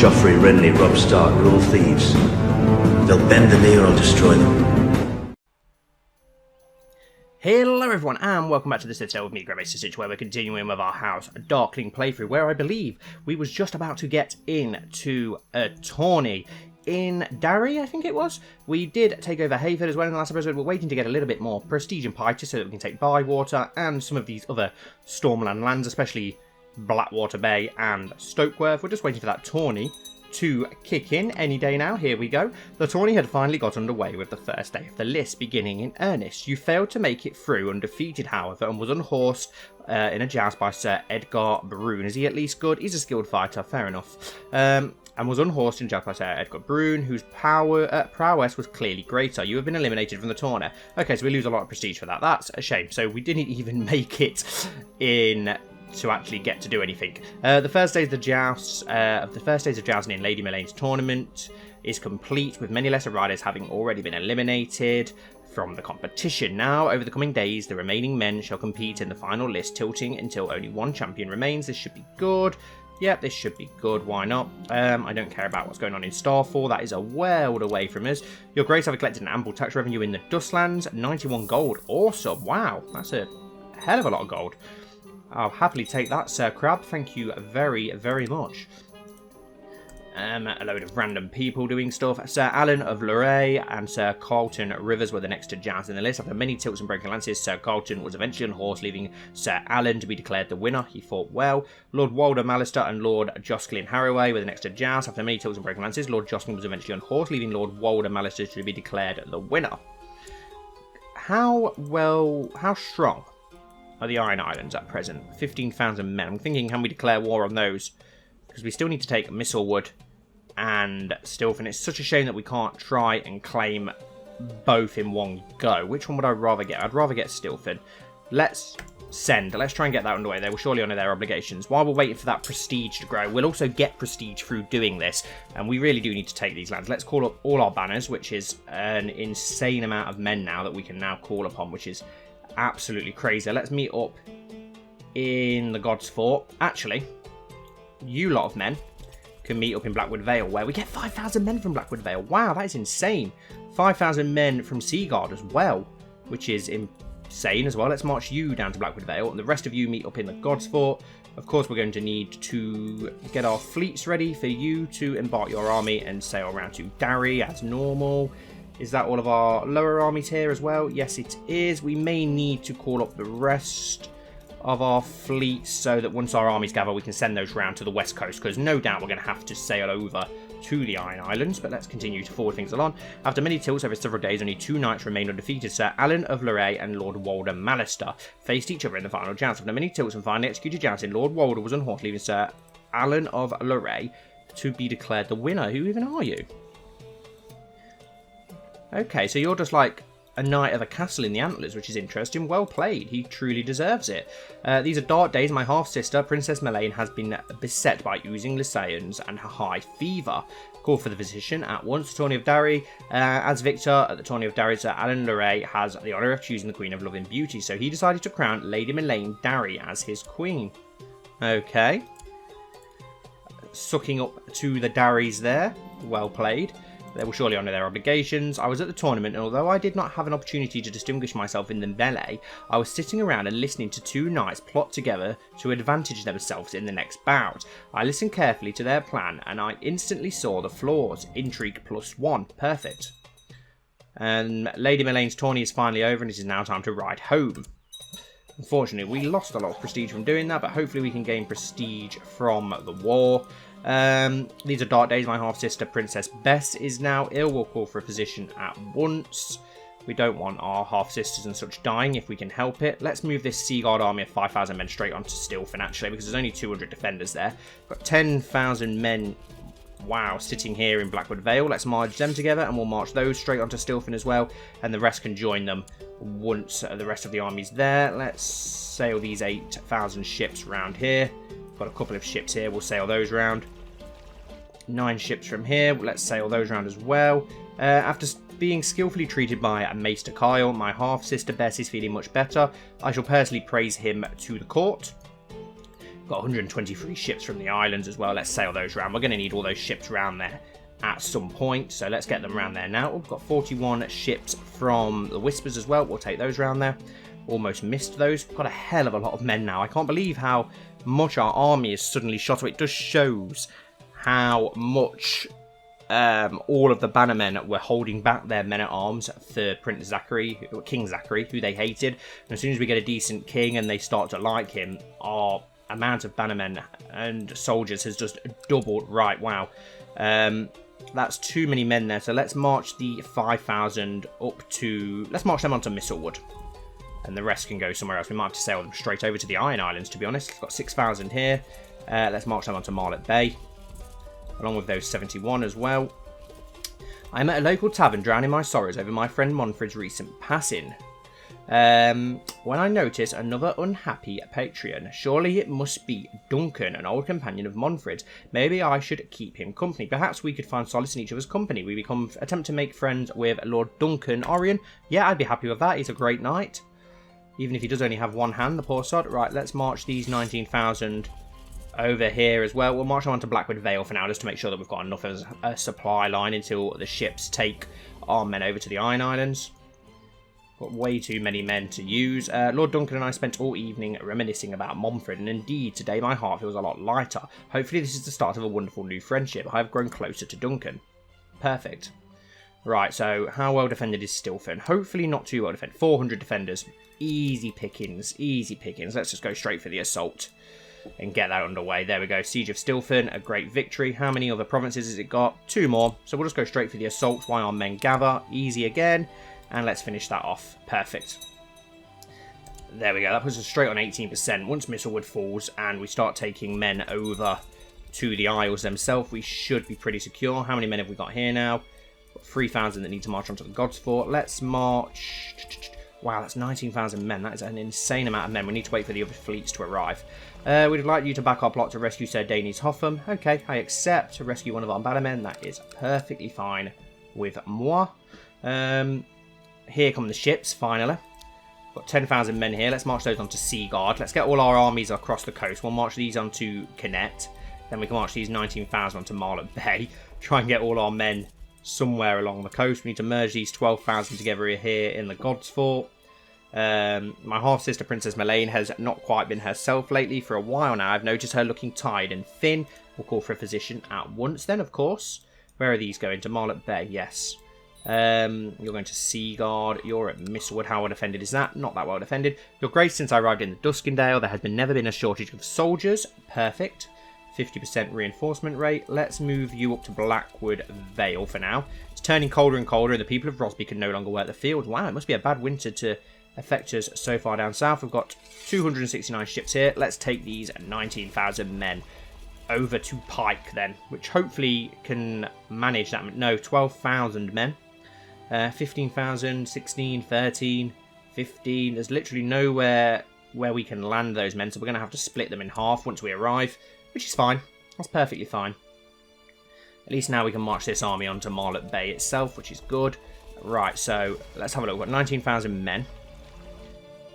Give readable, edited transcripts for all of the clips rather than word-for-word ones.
Joffrey, Renly, Robb Stark are all thieves. They'll bend the knee or I'll destroy them. Hello everyone and welcome back to the Citadel with me, Grand Maester Stitch, where we're continuing with our House Darklyn playthrough, where I believe we was just about to get into a tourney in Derry, I think it was. We did take over Hayford as well in the last episode. We're waiting to get a little bit more prestige and pie so that we can take Bywater and some of these other Stormland lands, especially Blackwater Bay and Stokeworth. We're just waiting for that tourney to kick in any day now. Here we go. The tourney had finally got underway with the first day of the list beginning in earnest. You failed to make it through undefeated, however, and was unhorsed in a joust by Sir Edgar Brune. Is he at least good? He's a skilled fighter, fair enough. And was unhorsed in joust by Sir Edgar Brune, whose prowess was clearly greater. You have been eliminated from the tournament. Okay, so we lose a lot of prestige for that. That's a shame. So we didn't even make it in to actually get to do anything. The first days of jousting in Lady Melane's tournament is complete, with many lesser riders having already been eliminated from the competition. Now, over the coming days, the remaining men shall compete in the final list, tilting until only one champion remains. This should be good. Yep, this should be good. Why not? I don't care about what's going on in Starfall. That is a world away from us. Your Grace have collected an ample tax revenue in the Dustlands. 91 gold. Awesome. Wow, that's a hell of a lot of gold. I'll happily take that, Sir Crab. Thank you very, very much. A load of random people doing stuff. Sir Alan of Luray and Sir Carlton Rivers were the next to jazz in the list. After many tilts and breaking lances, Sir Carlton was eventually unhorsed, leaving Sir Alan to be declared the winner. He fought well. Lord Walder Mallister and Lord Joscelyn Harroway were the next to jazz. After many tilts and breaking lances, Lord Joscelyn was eventually unhorsed, leaving Lord Walder Mallister to be declared the winner. How strong are the Iron Islands at present? 15,000 men. I'm thinking, can we declare war on those? Because we still need to take Mistlewood and Stilfen. It's such a shame that we can't try and claim both in one go. Which one would I rather get? I'd rather get Stilfen. Let's send. Let's try and get that underway. They will surely honour their obligations. While we're waiting for that prestige to grow, we'll also get prestige through doing this. And we really do need to take these lands. Let's call up all our banners, which is an insane amount of men now that we can now call upon, which is absolutely crazy. Let's meet up in the God's Fort. Actually, you lot of men can meet up in Blackwood Vale, where we get 5,000 men from Blackwood Vale. Wow, that is insane. 5,000 men from Seaguard as well, which is insane as well. Let's march you down to Blackwood Vale, and the rest of you meet up in the God's Fort. Of course, we're going to need to get our fleets ready for you to embark your army and sail around to Derry as normal. Is that all of our lower armies here as well? Yes, it is. We may need to call up the rest of our fleets so that once our armies gather, we can send those round to the west coast, because no doubt we're going to have to sail over to the Iron Islands. But let's continue to forward things along. After many tilts over several days, only two knights remained undefeated. Sir Alan of Luray and Lord Walder Mallister faced each other in the final joust. After many tilts and finally executed jousting, Lord Walder was unhorsed, leaving Sir Alan of Luray to be declared the winner. Who even are you? Okay, so you're just like a knight of a castle in the Antlers, which is interesting. Well played. He truly deserves it. These are dark days. My half-sister, Princess Melaine, has been beset by oozing Lysaeans and her high fever. Call for the physician at once. Tourney of Derry. As victor at the Tourney of Derry, Sir Alan Luray has the honour of choosing the Queen of Love and Beauty, so he decided to crown Lady Melaine Derry as his queen. Okay. Sucking up to the Darrys there. Well played. They will surely honour their obligations. I was at the tournament, and although I did not have an opportunity to distinguish myself in the melee, I was sitting around and listening to two knights plot together to advantage themselves in the next bout. I listened carefully to their plan, and I instantly saw the flaws. Intrigue +1. Perfect. And Lady Melaine's tourney is finally over, and it is now time to ride home. Unfortunately, we lost a lot of prestige from doing that, but hopefully we can gain prestige from the war. These are dark days. My half-sister, Princess Bess, is now ill. We'll call for a physician at once. We don't want our half-sisters and such dying if we can help it. Let's move this Seaguard army of 5,000 men straight onto Stilfen, actually, because there's only 200 defenders there. We've got 10,000 men, wow, sitting here in Blackwood Vale. Let's merge them together, and we'll march those straight onto Stilfen as well, and the rest can join them once the rest of the army's there. Let's sail these 8,000 ships around here. Got a couple of ships here. We'll sail those round. 9 ships from here. Let's sail those round as well. After being skillfully treated by Maester Kyle, my half-sister Bess is feeling much better. I shall personally praise him to the court. Got 123 ships from the islands as well. Let's sail those around. We're going to need all those ships around there at some point, so let's get them around there now. We've got 41 ships from the Whispers as well. We'll take those around there. Almost missed those. We've got a hell of a lot of men now. I can't believe how much our army is suddenly shot away. It just shows how much all of the bannermen were holding back their men-at-arms for Prince Zachary, King Zachary, who they hated. And as soon as we get a decent king and they start to like him, our amount of bannermen and soldiers has just doubled. Right, wow. That's too many men there, so let's march the 5,000 up to... Let's march them onto Mistlewood. And the rest can go somewhere else. We might have to sail them straight over to the Iron Islands, to be honest. We've got 6,000 here. Let's march them onto Marlet Bay, along with those 71 as well. I'm at a local tavern drowning my sorrows over my friend Monfred's recent passing. When I notice another unhappy patron, surely it must be Duncan, an old companion of Monfred's. Maybe I should keep him company. Perhaps we could find solace in each other's company. We attempt to make friends with Lord Duncan Orion. Yeah, I'd be happy with that. He's a great knight. Even if he does only have one hand, the poor sod. Right, let's march these 19,000 over here as well. We'll march on to Blackwood Vale for now, just to make sure that we've got enough as a supply line until the ships take our men over to the Iron Islands. Got way too many men to use. Lord Duncan and I spent all evening reminiscing about Monfred, and indeed today my heart feels a lot lighter. Hopefully this is the start of a wonderful new friendship. I have grown closer to Duncan. Perfect. Right, so how well defended is Stilfen? Hopefully not too well defended. 400 defenders. Easy pickings, easy pickings. Let's just go straight for the assault and get that underway. There we go. Siege of Stilfen, a great victory. How many other provinces has it got? 2 more. So we'll just go straight for the assault while our men gather. Easy again. And let's finish that off. Perfect. There we go. That puts us straight on 18%. Once Mistlewood falls and we start taking men over to the Isles themselves, we should be pretty secure. How many men have we got here now? Got 3,000 that need to march onto the God's Fort. Let's march... Wow, that's 19,000 men. That is an insane amount of men. We need to wait for the other fleets to arrive. We'd like you to back our plot to rescue Sir Danes Hotham. Okay, I accept. To rescue one of our bannermen. That is perfectly fine with moi. Here come the ships, finally. Got 10,000 men here. Let's march those onto Seaguard. Let's get all our armies across the coast. We'll march these onto Kennet. Then we can march these 19,000 onto Marlet Bay. Try and get all our men somewhere along the coast. We need to merge these 12,000 together here in the God's Fort. My half-sister Princess Melaine has not quite been herself lately for a while now. I've noticed her looking tired and thin. We'll call for a physician at once then, of course. Where are these going? To Marlet Bay, yes. You're going to Seaguard. You're at Mistlewood. How well defended is that? Not that well defended. Your Grace, since I arrived in the Duskendale, there has never been a shortage of soldiers. Perfect. 50% reinforcement rate. Let's move you up to Blackwood Vale for now. It's turning colder and colder, and the people of Rosby can no longer work the field. Wow, it must be a bad winter to affect us so far down south. We've got 269 ships here. Let's take these 19,000 men over to Pike then, which hopefully can manage that. No, 12,000 men. 15,000, 16, 13, 15. There's literally nowhere where we can land those men, so we're going to have to split them in half once we arrive. Which is fine. That's perfectly fine. At least now we can march this army onto Marlet Bay itself, which is good. Right, so let's have a look. We've got 19,000 men.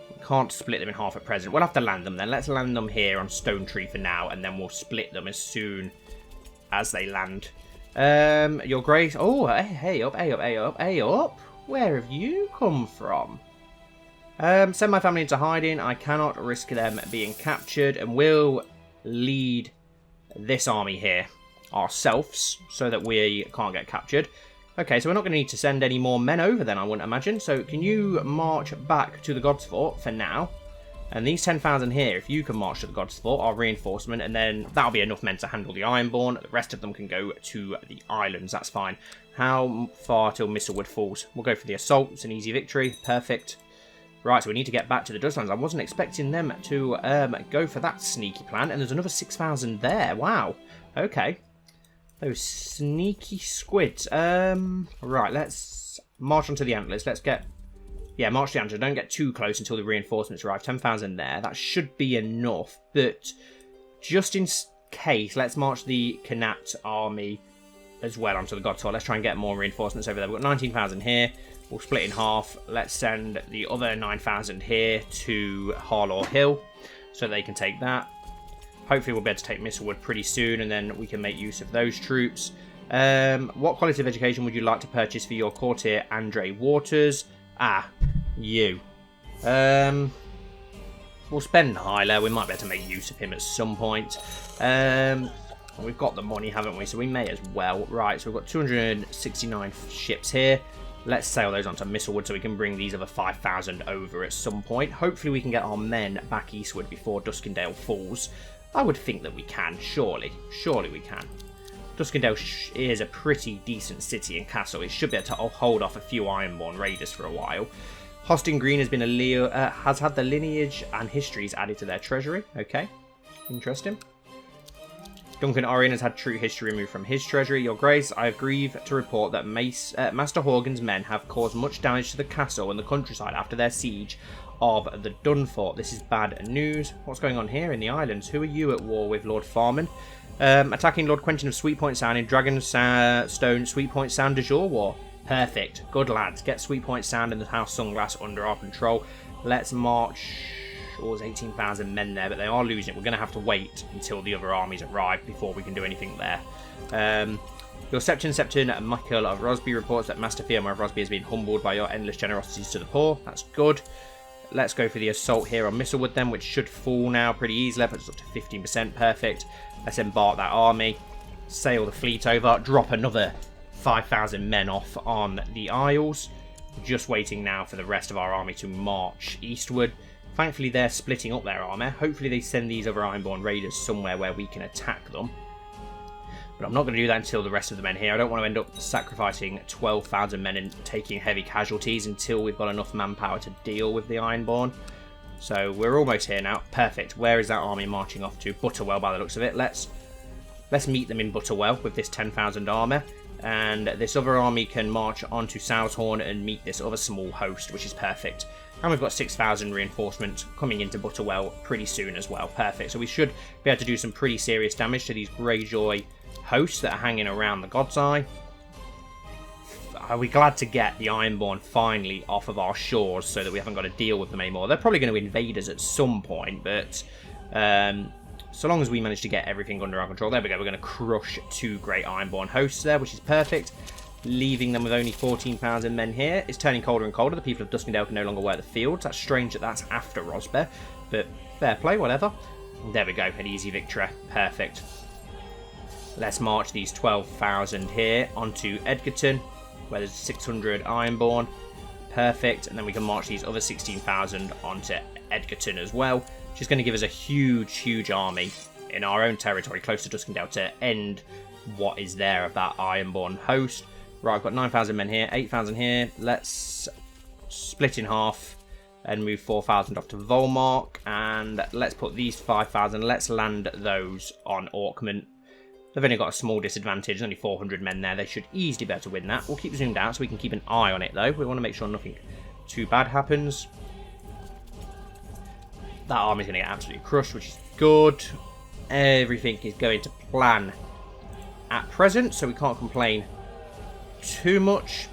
We can't split them in half at present. We'll have to land them then. Let's land them here on Stone Tree for now, and then we'll split them as soon as they land. Your Grace... Oh, hey up, hey up, hey up, hey up. Where have you come from? Send my family into hiding. I cannot risk them being captured, and we'll lead this army here ourselves so that we can't get captured. Okay, so we're not going to need to send any more men over then, I wouldn't imagine. So can you march back to the God's Fort for now? And these 10,000 here, if you can march to the God's Fort, are reinforcement, and then that'll be enough men to handle the Ironborn. The rest of them can go to the islands, that's fine. How far till Mistlewood falls? We'll go for the assault. It's an easy victory. Perfect. Right, so we need to get back to the Dusklands. I wasn't expecting them to go for that sneaky plan. And there's another 6,000 there. Wow. Okay. Those sneaky squids. Right, let's march onto the Antlers. Let's get... Yeah, march to the Antlers. Don't get too close until the reinforcements arrive. 10,000 there. That should be enough. But just in case, let's march the Kanat army as well onto the God's Fort. Let's try and get more reinforcements over there. We've got 19,000 here. We'll split in half. Let's send the other 9,000 here to Harlaw Hill so they can take that. Hopefully we'll be able to take Mistlewood pretty soon, and then we can make use of those troops. What quality of education would you like to purchase for your courtier, Andre Waters? Ah, you. We'll spend Hyla. We might be able to make use of him at some point. We've got the money, haven't we? So we may as well. Right, so we've got 269 ships here. Let's sail those onto Mistlewood so we can bring these other 5,000 over at some point. Hopefully we can get our men back eastward before Duskendale falls. I would think that we can, surely. Surely we can. Duskendale is a pretty decent city and castle. It should be able to hold off a few Ironborn raiders for a while. Hostin Green has been has had the lineage and histories added to their treasury. Okay, interesting. Duncan Orion has had true history removed from his treasury. Your Grace, I grieve to report that Master Horgan's men have caused much damage to the castle and the countryside after their siege of the Dunfort. This is bad news. What's going on here in the islands? Who are you at war with, Lord Farman? Attacking Lord Quentin of Sweetpoint Sound in Dragonstone Sweetpoint Sound de jour war. Perfect. Good lads. Get Sweetpoint Sound and the House Sunglass under our control. Let's march. Oh, there's 18,000 men there, but they are losing it. We're going to have to wait until the other armies arrive before we can do anything there. Your Septon Michael of Rosby reports that Master Fiamma of Rosby has been humbled by your endless generosities to the poor. That's good. Let's go for the assault here on Mistlewood then, which should fall now pretty easily. It's up to 15%. Perfect. Let's embark that army. Sail the fleet over. Drop another 5,000 men off on the Isles. Just waiting now for the rest of our army to march eastward. Thankfully, they're splitting up their army. Hopefully, they send these other Ironborn raiders somewhere where we can attack them. But I'm not going to do that until the rest of the men here. I don't want to end up sacrificing 12,000 men and taking heavy casualties until we've got enough manpower to deal with the Ironborn. So we're almost here now. Perfect. Where is that army marching off to? Butterwell, by the looks of it. Let's meet them in Butterwell with this 10,000 army. And this other army can march on to Soutshorn and meet this other small host, which is perfect. And we've got 6,000 reinforcements coming into Butterwell pretty soon as well. Perfect. So we should be able to do some pretty serious damage to these Greyjoy hosts that are hanging around the God's Eye. Are we glad to get the Ironborn finally off of our shores so that we haven't got to deal with them anymore? They're probably going to invade us at some point, but so long as we manage to get everything under our control. There we go. We're going to crush 2 great Ironborn hosts there, which is perfect. Leaving them with only 14,000 men here. It's turning colder and colder. The people of Duskendale can no longer wear the fields. That's strange that that's after Rosber, but fair play, whatever. There we go, an easy victory. Perfect. Let's march these 12,000 here onto Edgerton, where there's 600 Ironborn. Perfect, and then we can march these other 16,000 onto Edgerton as well, which is going to give us a huge army in our own territory, close to Duskendale, to end what is there of that Ironborn host. Right, I've got 9,000 men here, 8,000 here. Let's split in half and move 4,000 off to Volmark. And let's put these 5,000, let's land those on Orkman. They've only got a small disadvantage, only 400 men there. They should easily be able to win that. We'll keep zoomed out so we can keep an eye on it, though. We want to make sure nothing too bad happens. That army's going to get absolutely crushed, which is good. Everything is going to plan at present, so we can't complain too much.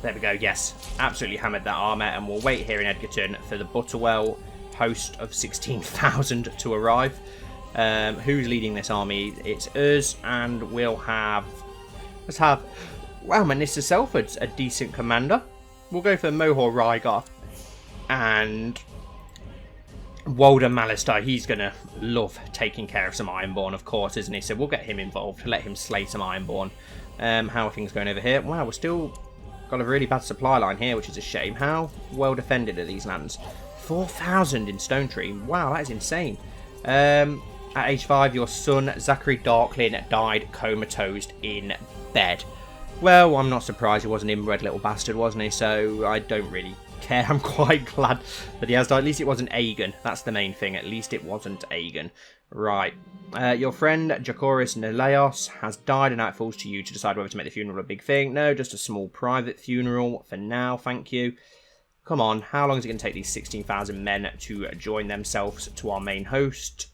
There we go, yes. Absolutely hammered that armour, and we'll wait here in Edgerton for the Butterwell host of 16,000 to arrive. Who's leading this army? It's us, and we'll have... Let's have... Wow, Maester Selford's a decent commander. We'll go for Mohor Rygar. And... Walder Malister, he's going to love taking care of some Ironborn, of course, isn't he? So we'll get him involved, let him slay some Ironborn. How are things going over here? Wow, we're still got a really bad supply line here, which is a shame. How well defended are these lands? 4,000 in Stone Tree. Wow, that is insane. At age 5, your son, Zachary Darklyn, died comatose in bed. Well, I'm not surprised. He was an inbred little bastard, wasn't he? So I don't really care. I'm quite glad that he has died. At least it wasn't Aegon. That's the main thing. At least it wasn't Aegon. Right. Your friend, Jacoris Neleos, has died, and now it falls to you to decide whether to make the funeral a big thing. No, just a small private funeral for now, thank you. Come on, how long is it going to take these 16,000 men to join themselves to our main host?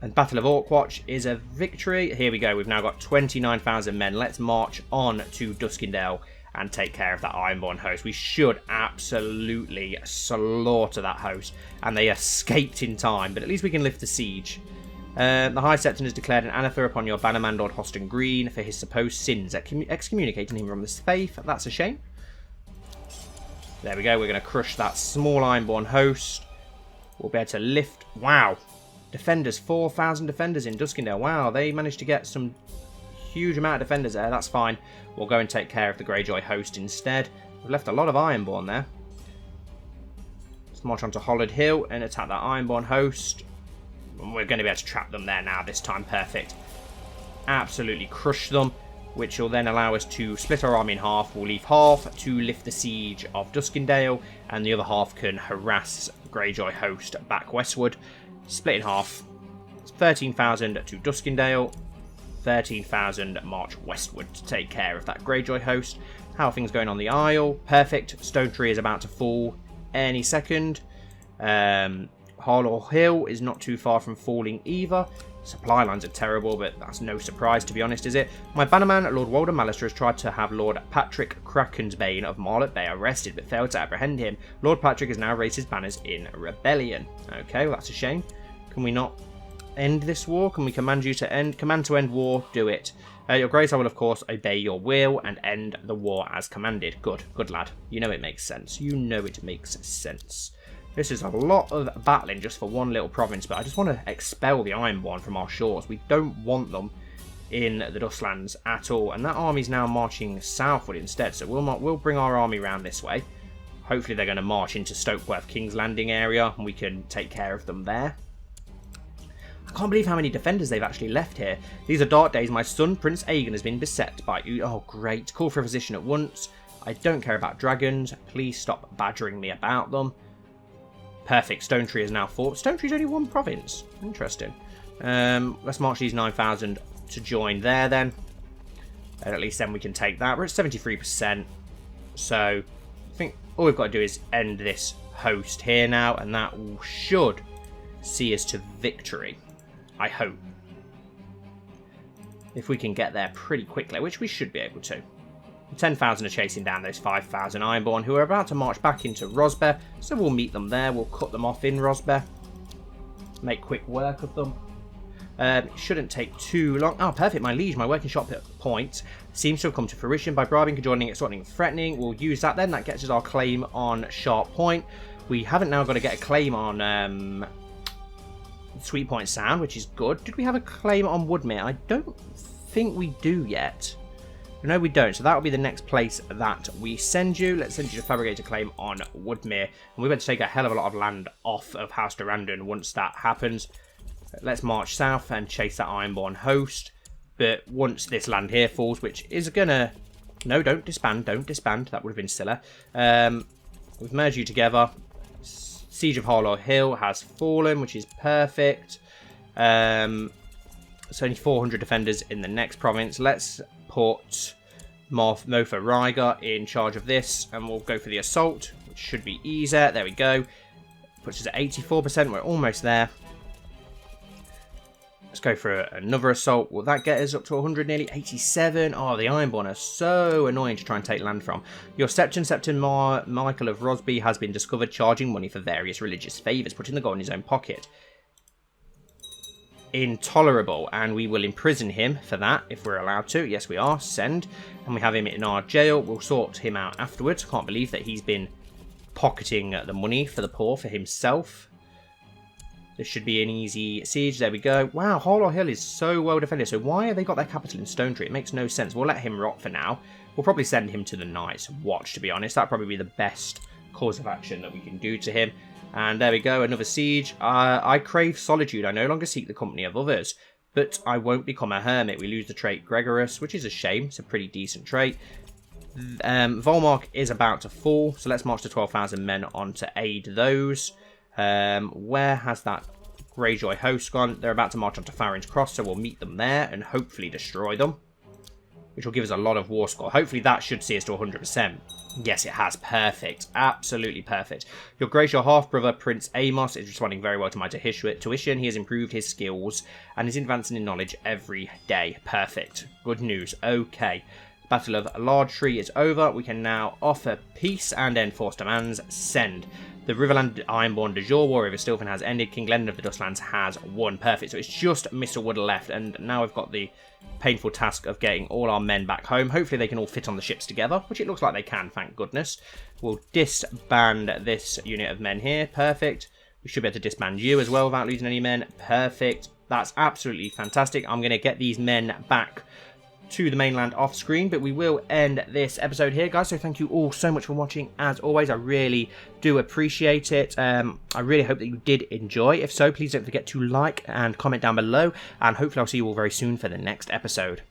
And Battle of Orkwatch is a victory. Here we go, we've now got 29,000 men. Let's march on to Duskendale and take care of that Ironborn host. We should absolutely slaughter that host, and they escaped in time, but at least we can lift the siege. The High Septon has declared an anathema upon your bannerman Lord Hoston Green for his supposed sins, excommunicating him from this faith. That's a shame. There we go, we're going to crush that small Ironborn host. We'll be able to lift... Wow! Defenders, 4,000 defenders in Duskendale. Wow, they managed to get some huge amount of defenders there. That's fine. We'll go and take care of the Greyjoy host instead. We've left a lot of Ironborn there. Let's march on to Hollowed Hill and attack that Ironborn host. We're going to be able to trap them there now this time. Perfect. Absolutely crush them, which will then allow us to split our army in half. We'll leave half to lift the siege of Duskendale, and the other half can harass Greyjoy host back westward. Split in half. 13,000 to Duskendale. 13,000 march westward to take care of that Greyjoy host. How are things going on the Isle? Perfect. Stone Tree is about to fall any second. Hollow Hill is not too far from falling either. Supply lines are terrible, but that's no surprise, to be honest, is it? My bannerman, Lord Walden Mallister, has tried to have Lord Patrick Krakensbane of Marlet Bay arrested, but failed to apprehend him. Lord Patrick has now raised his banners in rebellion. Okay, well, that's a shame. Can we not end this war? Can we command you to end? Command to end war? Do it. Your Grace, I will, of course, obey your will and end the war as commanded. Good. Good, lad. You know it makes sense. You know it makes sense. This is a lot of battling just for one little province, but I just want to expel the Ironborn from our shores. We don't want them in the Dustlands at all, and that army's now marching southward instead, so we'll bring our army around this way. Hopefully they're going to march into Stokeworth King's Landing area, and we can take care of them there. I can't believe how many defenders they've actually left here. These are dark days. My son, Prince Aegon, has been beset by... Oh, great. Call for a physician at once. I don't care about dragons. Please stop badgering me about them. Perfect. Stone Tree is now fought. Stone Tree's only one province. Interesting. Let's march these 9,000 to join there then. And at least then we can take that. We're at 73%. So I think all we've got to do is end this host here now. And that should see us to victory. I hope. If we can get there pretty quickly, which we should be able to. 10,000 are chasing down those 5,000 Ironborn who are about to march back into Rosbear, so we'll meet them there. We'll cut them off in Rosbear. Make quick work of them. It shouldn't take too long. Oh, perfect. My liege, my working shop point seems to have come to fruition by bribing, cajoling, extorting, threatening. We'll use that then. That gets us our claim on Sharp Point. We haven't now got to get a claim on Sweet Point Sound, which is good. Did we have a claim on Woodmere? I don't think we do yet. No, we don't. So that will be the next place that we send you. Let's send you to fabricate a claim on Woodmere. And we're going to take a hell of a lot of land off of House Durandon once that happens. Let's march south and chase that Ironborn host. But once this land here falls, which is going to... No, don't disband. Don't disband. That would have been silly. We've merged you together. Siege of Hollow Hill has fallen, which is perfect. It's only 400 defenders in the next province. Let's put Mofa Ryger in charge of this, and we'll go for the assault, which should be easier. There we go. Puts us at 84%. We're almost there. Let's go for another assault. Will that get us up to 100, nearly 87? Oh, the Ironborn are so annoying to try and take land from. Your Septon Michael of Rosby has been discovered charging money for various religious favours, putting the gold in his own pocket. Intolerable, and we will imprison him for that if we're allowed to. Yes, we are. Send. And we have him in our jail. We'll sort him out afterwards. Can't believe that he's been pocketing the money for the poor for himself. This should be an easy siege. There we go. Wow, Hollow Hill is so well defended. So why have they got their capital in Stone Tree? It makes no sense. We'll let him rot for now. We'll probably send him to the Night's Watch, to be honest. That'll probably be the best course of action that we can do to him. And there we go, another siege. I crave solitude. I no longer seek the company of others, but I won't become a hermit. We lose the trait Gregorus, which is a shame. It's a pretty decent trait. Volmark is about to fall, so let's march the 12,000 men on to aid those. Where has that Greyjoy host gone? They're about to march on to Farron's Cross, so we'll meet them there and hopefully destroy them, which will give us a lot of war score. Hopefully that should see us to 100%. Yes, it has. Perfect. Absolutely perfect. Your Grace, your half-brother, Prince Amos, is responding very well to my tuition. He has improved his skills and is advancing in knowledge every day. Perfect. Good news. Okay. Battle of Large Tree is over. We can now offer peace and enforce demands. Send. The Riverland Ironborn de jour war over Stilfen has ended. King Glenn of the Dustlands has won. Perfect. So it's just Mr. Wood left, and now we've got the painful task of getting all our men back home. Hopefully they can all fit on the ships together, which it looks like they can, thank goodness. We'll disband this unit of men here. Perfect. We should be able to disband you as well without losing any men. Perfect. That's absolutely fantastic. I'm going to get these men back to the mainland off screen, but we will end this episode here, guys. So thank you all so much for watching. As always, I really do appreciate it. I really hope that you did enjoy. If so, please don't forget to like and comment down below, and hopefully I'll see you all very soon for the next episode.